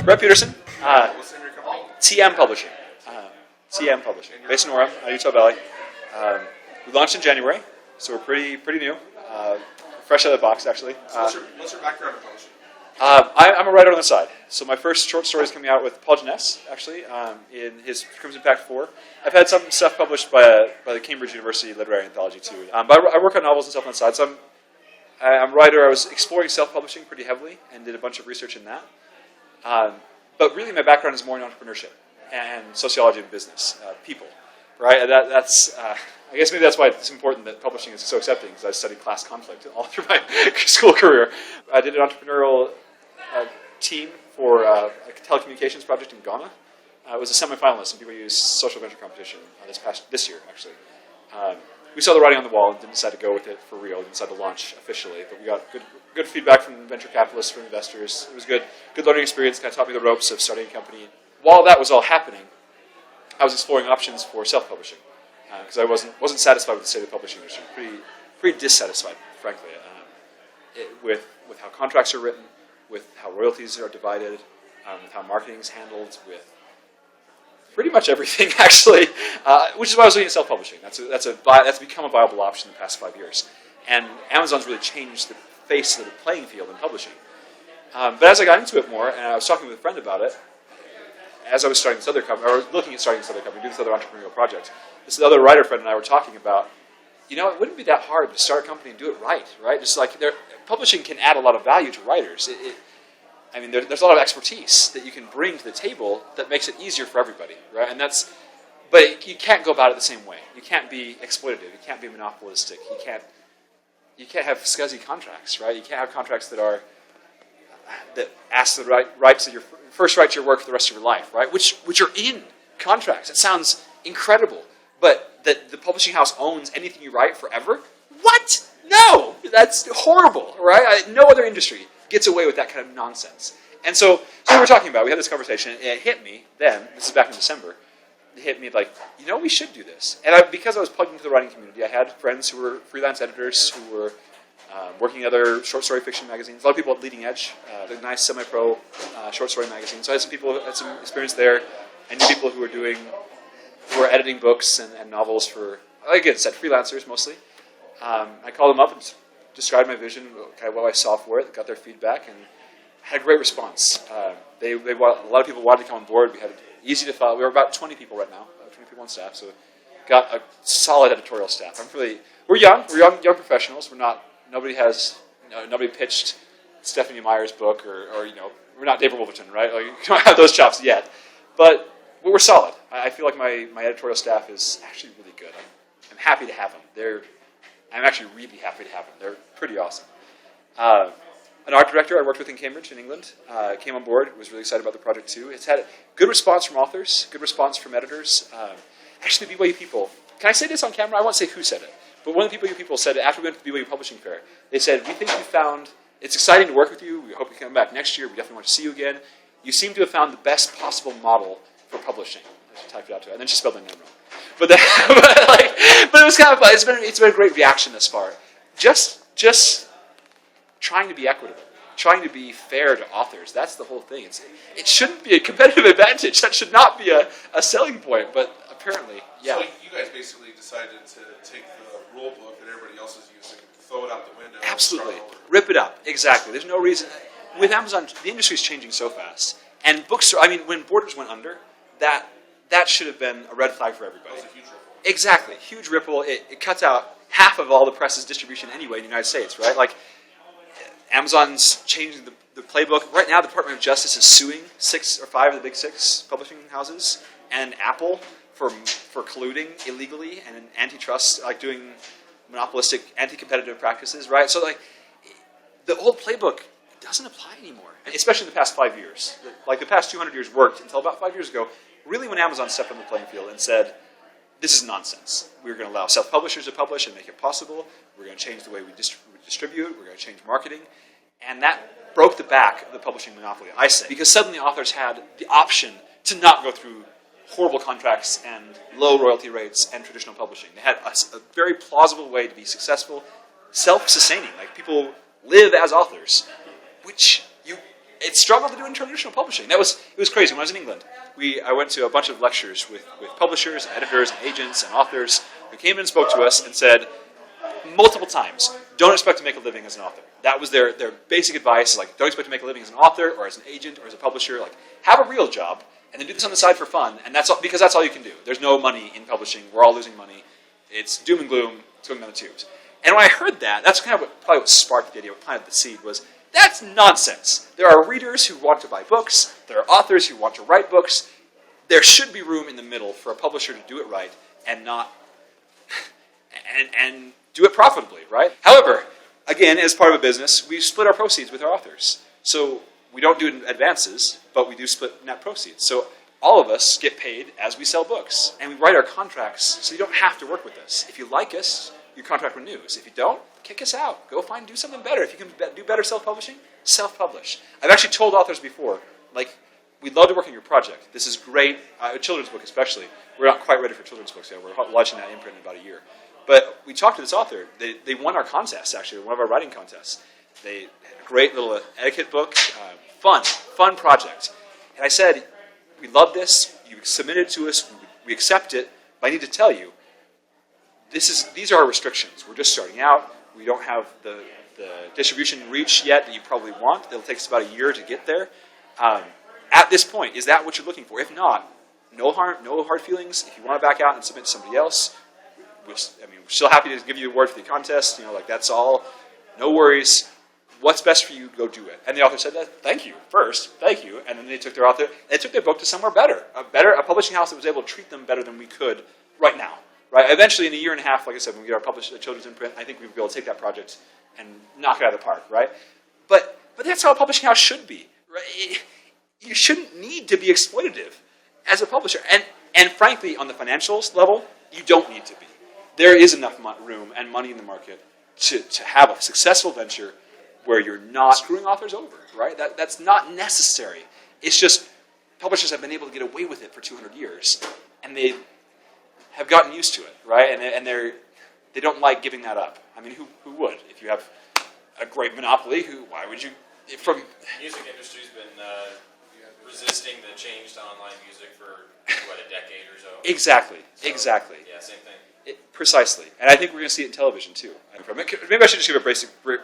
Brett Peterson, What's the name of your company? TM Publishing. TM Publishing, based in Orem, Utah Valley. We launched in January, so we're pretty new. Fresh out of the box, actually. So what's your background in publishing? I'm a writer on the side. So my first short story is coming out with Paul Jeunesse, actually, in his Crimson Pact 4. I've had some stuff published by the Cambridge University Literary Anthology, too. But I work on novels and stuff on the side, so I'm a writer. I was exploring self-publishing pretty heavily and did a bunch of research in that. But really my background is more in entrepreneurship and sociology and business, people, right? And that's I guess maybe that's why it's important that publishing is so accepting, because I studied class conflict all through my school career. I did an entrepreneurial team for a telecommunications project in Ghana. I was a semi-finalist in People Use Social Venture Competition this year, actually. We saw the writing on the wall and didn't decide to go with it for real. Didn't decide to launch officially, but we got good feedback from venture capitalists, from investors. It was good learning experience. Kind of taught me the ropes of starting a company. While that was all happening, I was exploring options for self-publishing because I wasn't satisfied with the state of the publishing industry. Pretty dissatisfied, frankly, with how contracts are written, with how royalties are divided, with how marketing is handled, with pretty much everything, actually, which is why I was looking at self-publishing. That's become a viable option in the past 5 years. And Amazon's really changed the face of the playing field in publishing. But as I got into it more, and I was talking with a friend about it, as I was starting this other company, or looking at starting this other company, doing this other entrepreneurial project, this other writer friend and I were talking about, it wouldn't be that hard to start a company and do it right? Just like publishing can add a lot of value to writers. There's a lot of expertise that you can bring to the table that makes it easier for everybody, right? But you can't go about it the same way. You can't be exploitative. You can't be monopolistic. You can't have scuzzy contracts, right? You can't have contracts that ask the rights of your first right to your work for the rest of your life, right? Which are in contracts. It sounds incredible, but that the publishing house owns anything you write forever? What? No, that's horrible, right? No other industry gets away with that kind of nonsense. And so we were talking about, we had this conversation, and it hit me then, this is back in December, it hit me like, we should do this. And because I was plugged into the writing community, I had friends who were freelance editors who were working in other short story fiction magazines. A lot of people at Leading Edge, the nice semi-pro short story magazine. So I had some people who had some experience there. I knew people who were editing books and novels for, like I said, freelancers mostly. I called them up and described my vision, what I saw for it, got their feedback, and had a great response. A lot of people wanted to come on board. We had easy to follow. We were about 20 people right now, 20 people on staff, so got a solid editorial staff. We're young professionals. Nobody pitched Stephanie Meyer's book, or we're not David Wolverton, right? Like, we don't have those chops yet, but we're solid. I feel like my editorial staff is actually really good. I'm happy to have them. I'm actually really happy to have them. They're pretty awesome. An art director I worked with in Cambridge in England came on board, was really excited about the project too. It's had a good response from authors, good response from editors. Actually, BYU people, can I say this on camera? I won't say who said it, but one of the BYU people said after we went to the BYU Publishing Fair, they said, we think it's exciting to work with you. We hope you come back next year. We definitely want to see you again. You seem to have found the best possible model for publishing. I should type it out to her. And then she spelled my name wrong. But it was kind of fun. It's been a great reaction thus far. Just trying to be equitable, trying to be fair to authors. That's the whole thing. It shouldn't be a competitive advantage. That should not be a selling point. But apparently, yeah. So you guys basically decided to take the rule book that everybody else is using, throw it out the window. Absolutely, rip it up. Exactly. There's no reason. With Amazon, the industry is changing so fast, and bookstore. When Borders went under, that should have been a red flag for everybody. That was a huge ripple. Exactly, huge ripple. It cuts out half of all the press's distribution anyway in the United States, right? Like, Amazon's changing the playbook. Right now, the Department of Justice is suing 6 or 5 of the big 6 publishing houses and Apple for colluding illegally and in antitrust, like doing monopolistic, anti-competitive practices, right? So, like, the whole playbook doesn't apply anymore, and especially in the past 5 years. Like, the past 200 years worked until about 5 years ago, really when Amazon stepped on the playing field and said, this is nonsense. We're going to allow self-publishers to publish and make it possible. We're going to change the way we distribute. We're going to change marketing. And that broke the back of the publishing monopoly, I say, because suddenly authors had the option to not go through horrible contracts and low royalty rates and traditional publishing. They had a very plausible way to be successful, self-sustaining. Like, people live as authors, which it struggled to do in traditional publishing. It was crazy. When I was in England, I went to a bunch of lectures with publishers, and editors, and agents, and authors who came in and spoke to us and said multiple times, don't expect to make a living as an author. That was their basic advice, like don't expect to make a living as an author or as an agent or as a publisher. Like have a real job and then do this on the side for fun, and that's all, because that's all you can do. There's no money in publishing. We're all losing money. It's doom and gloom. It's going down the tubes. And when I heard that, that's kind of probably what sparked the idea, what planted the seed was, that's nonsense. There are readers who want to buy books. There are authors who want to write books. There should be room in the middle for a publisher to do it right and not and do it profitably, right? However, again, as part of a business, we split our proceeds with our authors. So we don't do advances, but we do split net proceeds. So all of us get paid as we sell books, and we write our contracts so you don't have to work with us. If you like us, your contract renews. If you don't, kick us out. Go do something better. If you can do better self-publishing, self-publish. I've actually told authors before, like, we'd love to work on your project. This is great. A children's book especially. We're not quite ready for children's books yet. We're launching that imprint in about a year. But we talked to this author. They won our contest, actually, one of our writing contests. They had a great little etiquette book. Fun project. And I said, we love this. You submitted to us. We accept it. But I need to tell you, these are our restrictions. We're just starting out. We don't have the distribution reach yet that you probably want. It'll take us about a year to get there. At this point, is that what you're looking for? If not, no hard feelings. If you want to back out and submit to somebody else, we're still happy to give you an award for the contest. That's all. No worries. What's best for you? Go do it. And the author said, "Thank you first, thank you." And then they took their book to somewhere better, a publishing house that was able to treat them better than we could right now. Right. Eventually, in a year and a half, like I said, when we get our children's imprint, I think we'll be able to take that project and knock it out of the park. Right. But that's how a publishing house should be. Right. You shouldn't need to be exploitative as a publisher. And frankly, on the financials level, you don't need to be. There is enough room and money in the market to have a successful venture where you're not screwing authors over, right? That's not necessary. It's just publishers have been able to get away with it for 200 years, and they have gotten used to it, right? And they don't like giving that up. I mean, who would? If you have a great monopoly, why would you? The music industry's been resisting the change to online music for, a decade or so. Exactly. Yeah, same thing. Precisely. And I think we're going to see it in television, too. Maybe I should just give a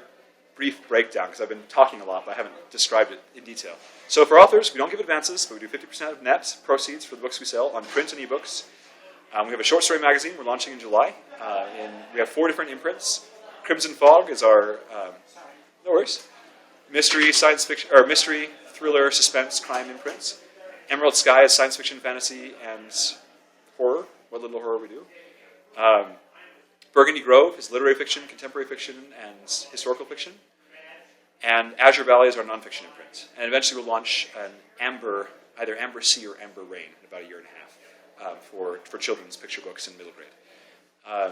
brief breakdown, because I've been talking a lot, but I haven't described it in detail. So for authors, we don't give advances, but we do 50% of net proceeds for the books we sell on print and ebooks. We have a short story magazine we're launching in July. We have 4 different imprints. Crimson Fog is our, no worries, mystery, science fiction, or mystery, thriller, suspense, crime imprints. Emerald Sky is science fiction, fantasy, and horror, what little horror we do. Burgundy Grove is literary fiction, contemporary fiction, and historical fiction. And Azure Valley is our nonfiction imprint. And eventually we'll launch an either Amber Sea or Amber Rain in about a year and a half for children's picture books in middle grade. How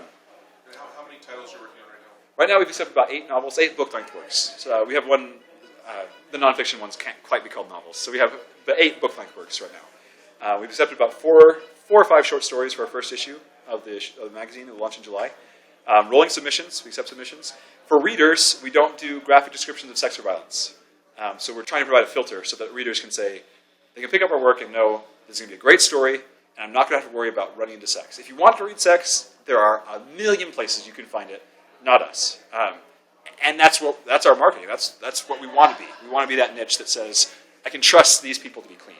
many titles are you working on right now? Right now we've accepted about 8 novels, 8 book-length works. So we have one, the nonfiction ones can't quite be called novels. So we have the 8 book-length works right now. We've accepted about 4 or 5 short stories for our first issue of the magazine that will launch in July. Rolling submissions, we accept submissions. For readers, we don't do graphic descriptions of sex or violence. So we're trying to provide a filter so that readers can say, they can pick up our work and know this is going to be a great story, and I'm not going to have to worry about running into sex. If you want to read sex, there are a million places you can find it, not us. And that's our marketing. That's what we want to be. We want to be that niche that says, I can trust these people to be clean.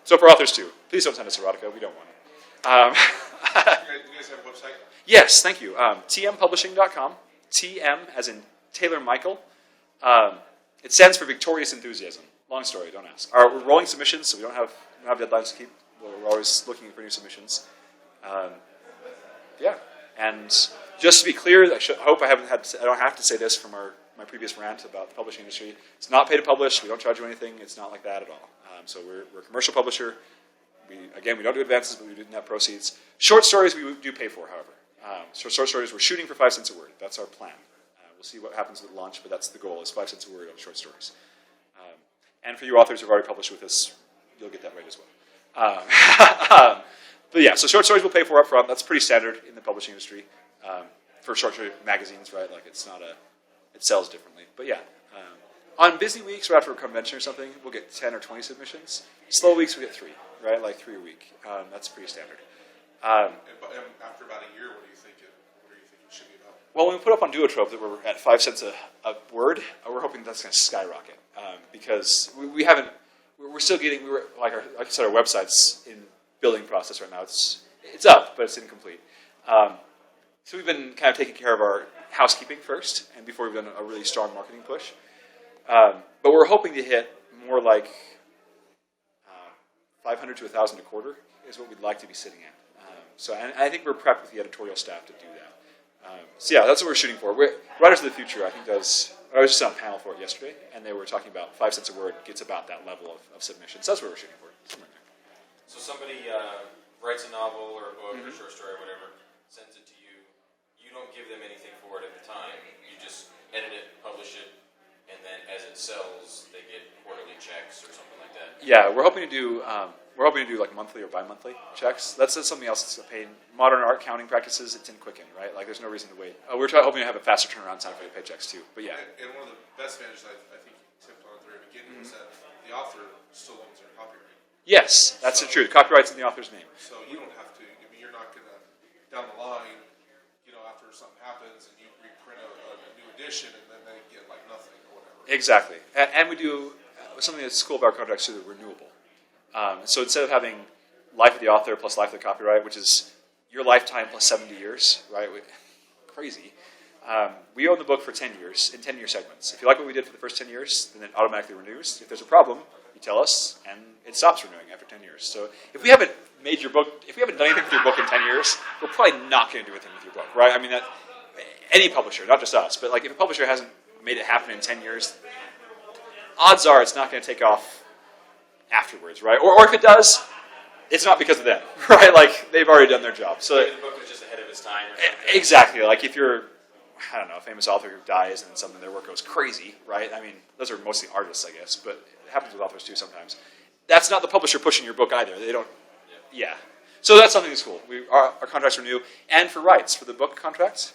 So for authors too, please don't send us erotica. We don't want it. Do you guys have a website? Yes, thank you. tmpublishing.com. TM as in Taylor Michael. It stands for Victorious Enthusiasm. Long story, don't ask. We're rolling submissions, so we don't have deadlines to keep. We're always looking for new submissions. And just to be clear, I don't have to say this from my previous rant about the publishing industry. It's not pay to publish. We don't charge you anything. It's not like that at all. So we're a commercial publisher. We don't do advances, but we do net proceeds. Short stories we do pay for, however. So short stories, we're shooting for 5 cents a word. That's our plan. We'll see what happens with the launch, but that's the goal, is 5 cents a word on short stories. And for you authors who've already published with us, you'll get that rate as well. But yeah, so short stories we'll pay for up front. That's pretty standard in the publishing industry. For short story magazines, right? Like it sells differently. But yeah, On busy weeks or after a convention or something, we'll get 10 or 20 submissions. Slow weeks, we get 3, right? Like 3 a week. That's pretty standard. And after about a year, what do you think it should be about? Well, when we put up on Duotrope that we're at 5 cents a word, we're hoping that's going to skyrocket because we haven't. We're still getting. Like I said, our website's in building process right now. It's up, but it's incomplete. So we've been kind of taking care of our housekeeping first, and before we've done a really strong marketing push. But we're hoping to hit more like 500 to 1,000 a quarter is what we'd like to be sitting at. And I think we're prepped with the editorial staff to do that. So yeah, that's what we're shooting for. Writers of the Future, I think, does. I was just on a panel for it yesterday, and they were talking about 5 cents a word gets about that level of submissions. That's what we're shooting for. Somewhere there. So somebody writes a novel or a book or a short story or whatever, sends it to you. You don't give them anything for it at the time. You just edit it, publish it, and then as it sells, they get quarterly checks or something like that. Yeah, we're hoping to do like monthly or bi-monthly checks. That's something else that's a pain. Modern art counting practices, it's in Quicken, right? Like there's no reason to wait. We're hoping to have a faster turnaround time for the paychecks too. But yeah. And one of the best advantages I think you tipped on at the very beginning was that the author still owns their copyright. Yes, that's the truth. Copyright's in the author's name. So you don't have to. I mean, you're not gonna down the line, after something happens and you reprint a new edition and then they get like nothing or whatever. Exactly. And we do something that's cool about our contracts too, they're renewable. So instead of having life of the author plus life of the copyright, which is your lifetime plus 70 years, right? Crazy. We own the book for 10 years, in 10-year segments. If you like what we did for the first 10 years, then it automatically renews. If there's a problem, you tell us, and it stops renewing after 10 years. So if we haven't made your book, if we haven't done anything with your book in 10 years, we're probably not going to do anything with your book, right? I mean, any publisher, not just us, but like if a publisher hasn't made it happen in 10 years, odds are it's not going to take off afterwards, right? Or if it does, it's not because of them, right? Like they've already done their job. So the book was just ahead of its time. Or something. Exactly. Like if you're, I don't know, a famous author who dies and suddenly their work goes crazy, right? I mean, those are mostly artists, I guess, but it happens with authors too sometimes. That's not the publisher pushing your book either. They don't. Yeah. So that's something that's cool. Our contracts renew, and for rights, for the book contracts,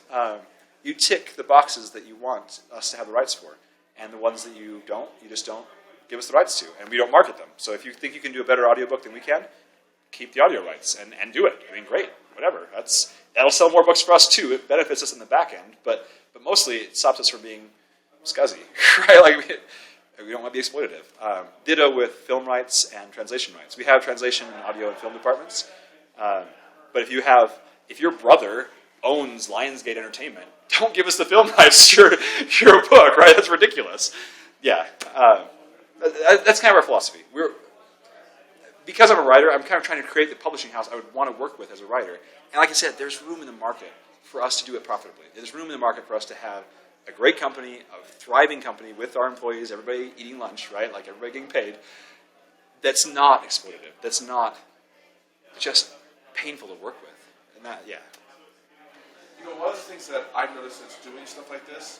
you tick the boxes that you want us to have the rights for, and the ones that you don't, you just don't give us the rights to, and we don't market them. So if you think you can do a better audiobook than we can, keep the audio rights and do it. I mean, great, whatever. That'll sell more books for us too. It benefits us in the back end, but mostly it stops us from being scuzzy, right? Like we don't want to be exploitative. Ditto with film rights and translation rights. We have translation and audio and film departments, but if your brother owns Lionsgate Entertainment, don't give us the film rights to your book, right? That's ridiculous. Yeah, that's kind of our philosophy. Because I'm a writer, I'm kind of trying to create the publishing house I would want to work with as a writer. And like I said, there's room in the market for us to do it profitably. There's room in the market for us to have a great company, a thriving company with our employees, everybody eating lunch, right? Like everybody getting paid. That's not exploitative. That's not just painful to work with. And that, yeah. One of the things that I've noticed since doing stuff like this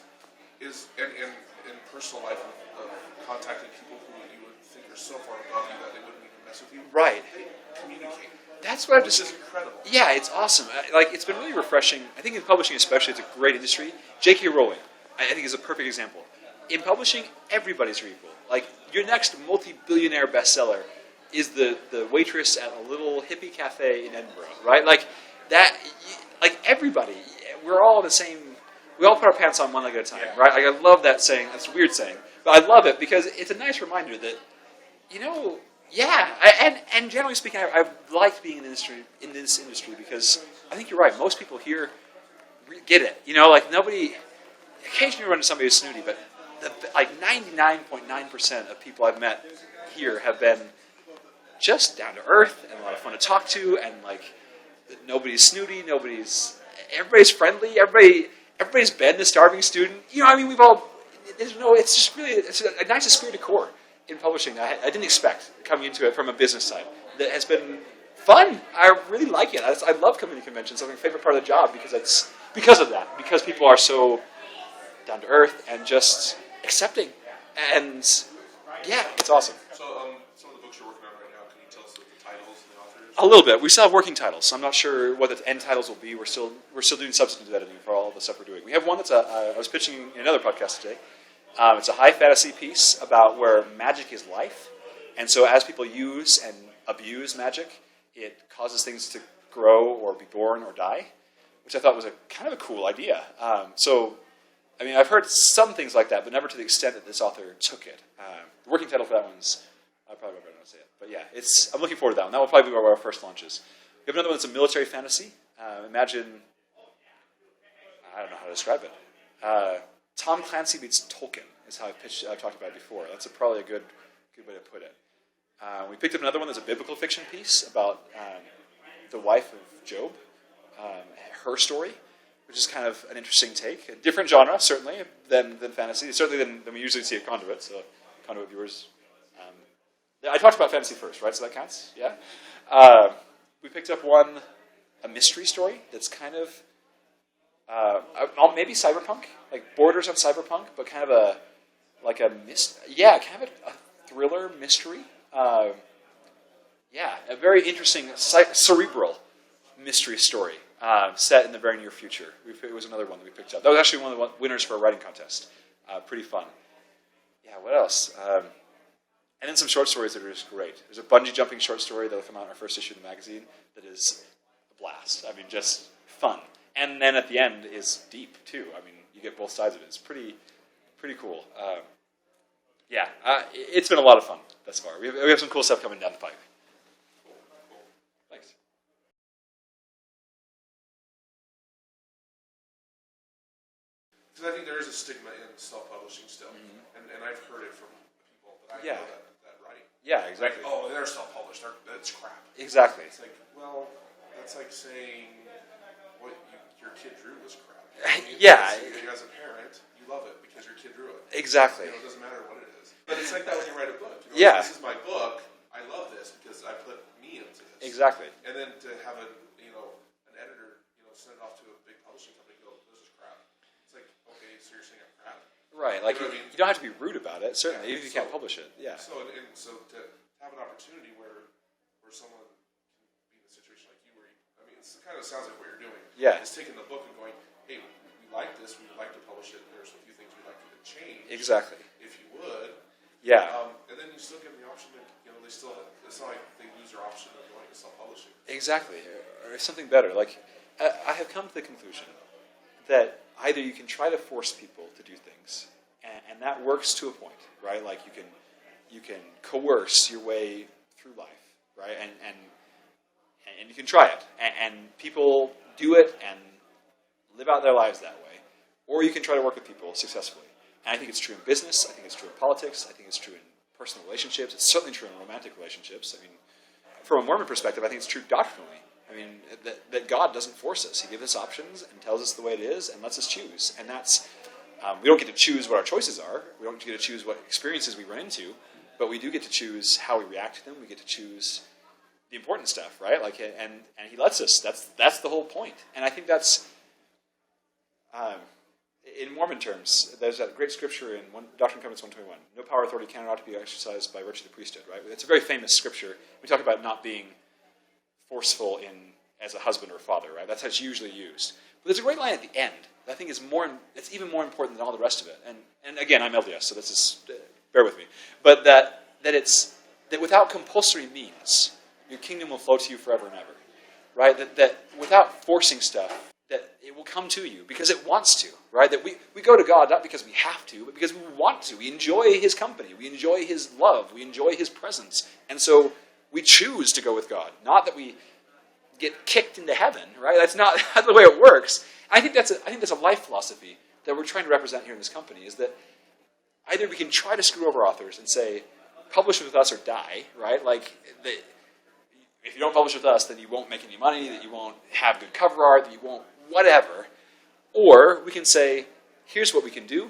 is, in personal life, of contacting people who you would think are so far above you that they wouldn't even mess with you. Right. They communicate. That's what I've Which just. is incredible. Yeah, it's awesome. It's been really refreshing. I think in publishing especially, it's a great industry. J.K. Rowling, I think, is a perfect example. In publishing, everybody's your equal. Like, your next multi-billionaire bestseller is the waitress at a little hippie cafe in Edinburgh, right? Like, that, like, everybody, we're all the same, we all put our pants on one leg at a time, right? Like, I love that saying. That's a weird saying. But I love it because it's a nice reminder that, and generally speaking, I've liked being in this industry because I think you're right. Most people here get it. Nobody. Occasionally, you run into somebody who's snooty, but 99.9% of people I've met here have been just down to earth and a lot of fun to talk to, and nobody's snooty. Everybody's friendly. Everybody's been a starving student. We've all. It's just really it's a nice esprit de corps in publishing that I didn't expect coming into it from a business side. That has been fun. I really like it. I love coming to conventions. It's my favorite part of the job because of that. Because people are so down to earth and just accepting. And yeah, it's awesome. So some of the books you're working on right now, can you tell us what the titles and the authors? A little bit. We still have working titles, so I'm not sure what the end titles will be. We're still doing substantive editing for all the stuff we're doing. We have one that's I was pitching in another podcast today. It's a high fantasy piece about where magic is life. And so as people use and abuse magic, it causes things to grow or be born or die, which I thought was a kind of a cool idea. I mean, I've heard some things like that, but never to the extent that this author took it. The working title for that one's, I probably won't be able to say it, but yeah, I'm looking forward to that one. That will probably be where our first launches. We have another one that's a military fantasy. Imagine, I don't know how to describe it. Tom Clancy meets Tolkien is how I've talked about it before. That's probably a good way to put it. We picked up another one that's a biblical fiction piece about the wife of Job, her story, which is kind of an interesting take. A different genre, certainly, than fantasy, certainly than we usually see at Conduit. So, Conduit viewers. I talked about fantasy first, right? So that counts, yeah? We picked up a mystery story that's kind of, maybe cyberpunk, like borders on cyberpunk, but kind of a thriller mystery. A very interesting, cerebral mystery story set in the very near future. It was another one that we picked up. That was actually one of the winners for a writing contest. Pretty fun. Yeah, what else? And then some short stories that are just great. There's a bungee jumping short story that will come out in our first issue of the magazine that is a blast. I mean, just fun. And then at the end is deep, too. I mean, you get both sides of it. It's pretty cool. It's been a lot of fun thus far. We have some cool stuff coming down the pipe. Thanks. Because I think there is a stigma in self-publishing still, and I've heard it from people that I know that write. Yeah, exactly. Like, oh, they're self-published. That's crap. Exactly. It's like, well, that's like saying what your kid drew was crap. Yeah. As a parent, you love it because your kid drew it. Exactly. It doesn't matter what it is. But it's like that when you write a book. This is my book. I love this because I put me into this. Exactly. And then to have an editor, send it off to a big publishing company and go, this is crap. It's like, okay, so you're saying I'm crap. Right. Like, you don't have to be rude about it, certainly, even if you can't publish it. Yeah. So to have an opportunity where someone can be in a situation like you, it kind of sounds like what you're doing. Yeah. It's taking the book and going, hey, we like this, we would like to publish it, there's a few things we'd like you to change. Exactly. If you would. Yeah. And then you still give them the option to, it's not like they lose their option of going to self-publishing. Exactly. Or something better. Like, I have come to the conclusion that either you can try to force people to do things, and that works to a point, right? Like, you can coerce your way through life, right? And you can try it, and people do it and live out their lives that way. Or you can try to work with people successfully. And I think it's true in business. I think it's true in politics. I think it's true in personal relationships. It's certainly true in romantic relationships. I mean, from a Mormon perspective, I think it's true doctrinally. I mean, that God doesn't force us. He gives us options and tells us the way it is and lets us choose. And that's, we don't get to choose what our choices are. We don't get to choose what experiences we run into. But we do get to choose how we react to them. We get to choose the important stuff, right? Like, and he lets us. That's the whole point. And I think that's, in Mormon terms, there's that great scripture in Doctrine and Covenants 121. No power or authority can or ought to be exercised by virtue of the priesthood, right? It's a very famous scripture. We talk about not being forceful as a husband or father, right? That's how it's usually used. But there's a great line at the end that I think is it's even more important than all the rest of it. And again, I'm LDS, so this is, bear with me. But that without compulsory means, your kingdom will flow to you forever and ever, right? That without forcing stuff, that it will come to you because it wants to, right? That we go to God not because we have to, but because we want to. We enjoy His company. We enjoy His love. We enjoy His presence. And so we choose to go with God. Not that we get kicked into heaven, right? That's not the way it works. I think that's a life philosophy that we're trying to represent here in this company, is that either we can try to screw over authors and say, publish with us or die, right? Like, if you don't publish with us, then you won't make any money, that you won't have good cover art, that you won't whatever. Or we can say, here's what we can do.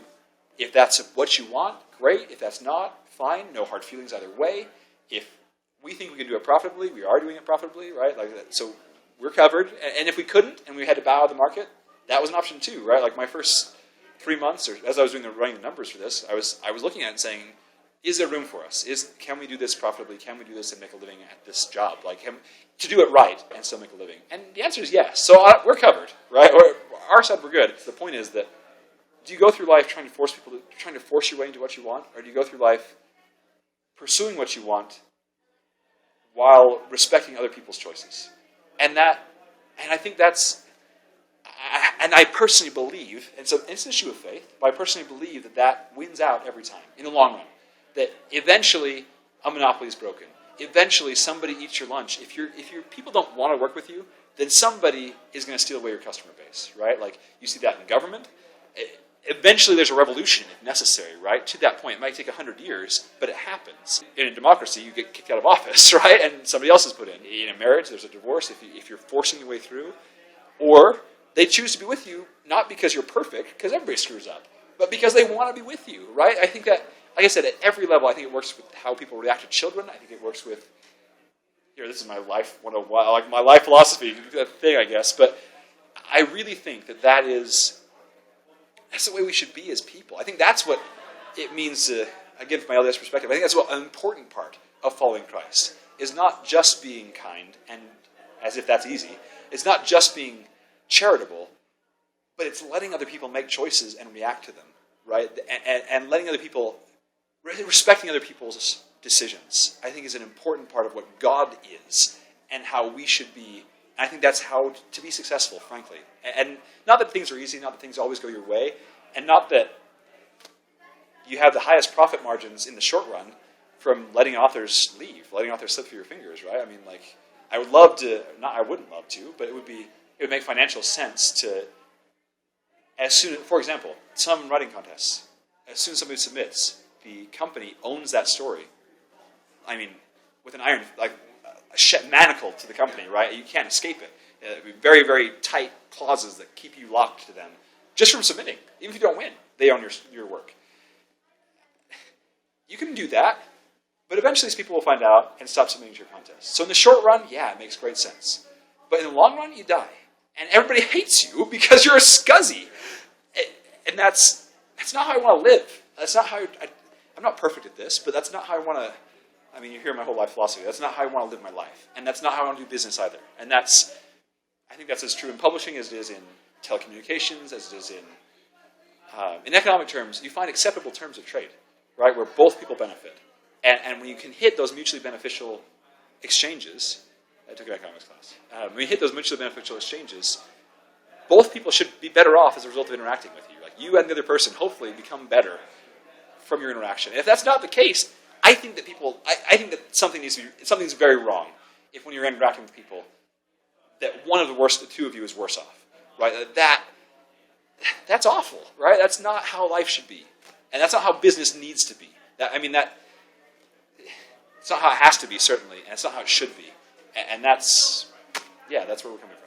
If that's what you want, great. If that's not, fine. No hard feelings either way. If we think we can do it profitably, we are doing it profitably, right? Like that. So we're covered. And if we couldn't and we had to bow out of the market, that was an option too, right? Like my first 3 months, or as I was running the numbers for this, I was looking at it and saying, is there room for us? Can we do this profitably? Can we do this and make a living at this job? Like, to do it right and still make a living? And the answer is yes. So we're covered, right? Our side, we're good. The point is that do you go through life trying to force your way into what you want, or do you go through life pursuing what you want while respecting other people's choices? And I think that's, and I personally believe, and so it's an issue of faith, but I personally believe that wins out every time in the long run. That eventually a monopoly is broken. Eventually somebody eats your lunch. If your people don't want to work with you, then somebody is going to steal away your customer base, right? Like you see that in government. Eventually there's a revolution if necessary, right? To that point, it might take 100 years, but it happens. In a democracy, you get kicked out of office, right? And somebody else is put in. In a marriage, there's a divorce if you're forcing your way through. Or they choose to be with you, not because you're perfect, because everybody screws up, but because they want to be with you, right? I think that, like I said, at every level, I think it works with how people react to children. I think it works with, this is my life 101, like my life philosophy thing, I guess. But I really think that's the way we should be as people. I think that's what it means to, again, from my LDS perspective, I think that's what an important part of following Christ is, not just being kind, and as if that's easy. It's not just being charitable, but it's letting other people make choices and react to them, right? And letting other people, really respecting other people's decisions, I think is an important part of what God is and how we should be. And I think that's how to be successful, frankly. And not that things are easy, not that things always go your way, and not that you have the highest profit margins in the short run from letting authors leave, letting authors slip through your fingers, right? I mean, like, I would love to, I wouldn't love to, but it would make financial sense to, as soon, for example, some writing contests, as soon as somebody submits, the company owns that story. I mean, with an iron, like a manacle to the company, right? You can't escape it. Very, very tight clauses that keep you locked to them just from submitting. Even if you don't win, they own your work. You can do that, but eventually these people will find out and stop submitting to your contest. So in the short run, yeah, it makes great sense. But in the long run, you die. And everybody hates you because you're a scuzzy. And that's not how I want to live. That's not how I'm not perfect at this, but that's not how I want to, I mean, you hear my whole life philosophy. That's not how I want to live my life. And that's not how I want to do business either. And I think that's as true in publishing as it is in telecommunications, as it is in economic terms. You find acceptable terms of trade, right, where both people benefit. And when you can hit those mutually beneficial exchanges, I took an economics class, when you hit those mutually beneficial exchanges, both people should be better off as a result of interacting with you. Like you and the other person hopefully become better from your interaction. And if that's not the case, I think that something's very wrong if when you're interacting with people, that one of the two of you is worse off, right? That's awful, right? That's not how life should be. And that's not how business needs to be. It's not how it has to be, certainly, and it's not how it should be. And that's where we're coming from.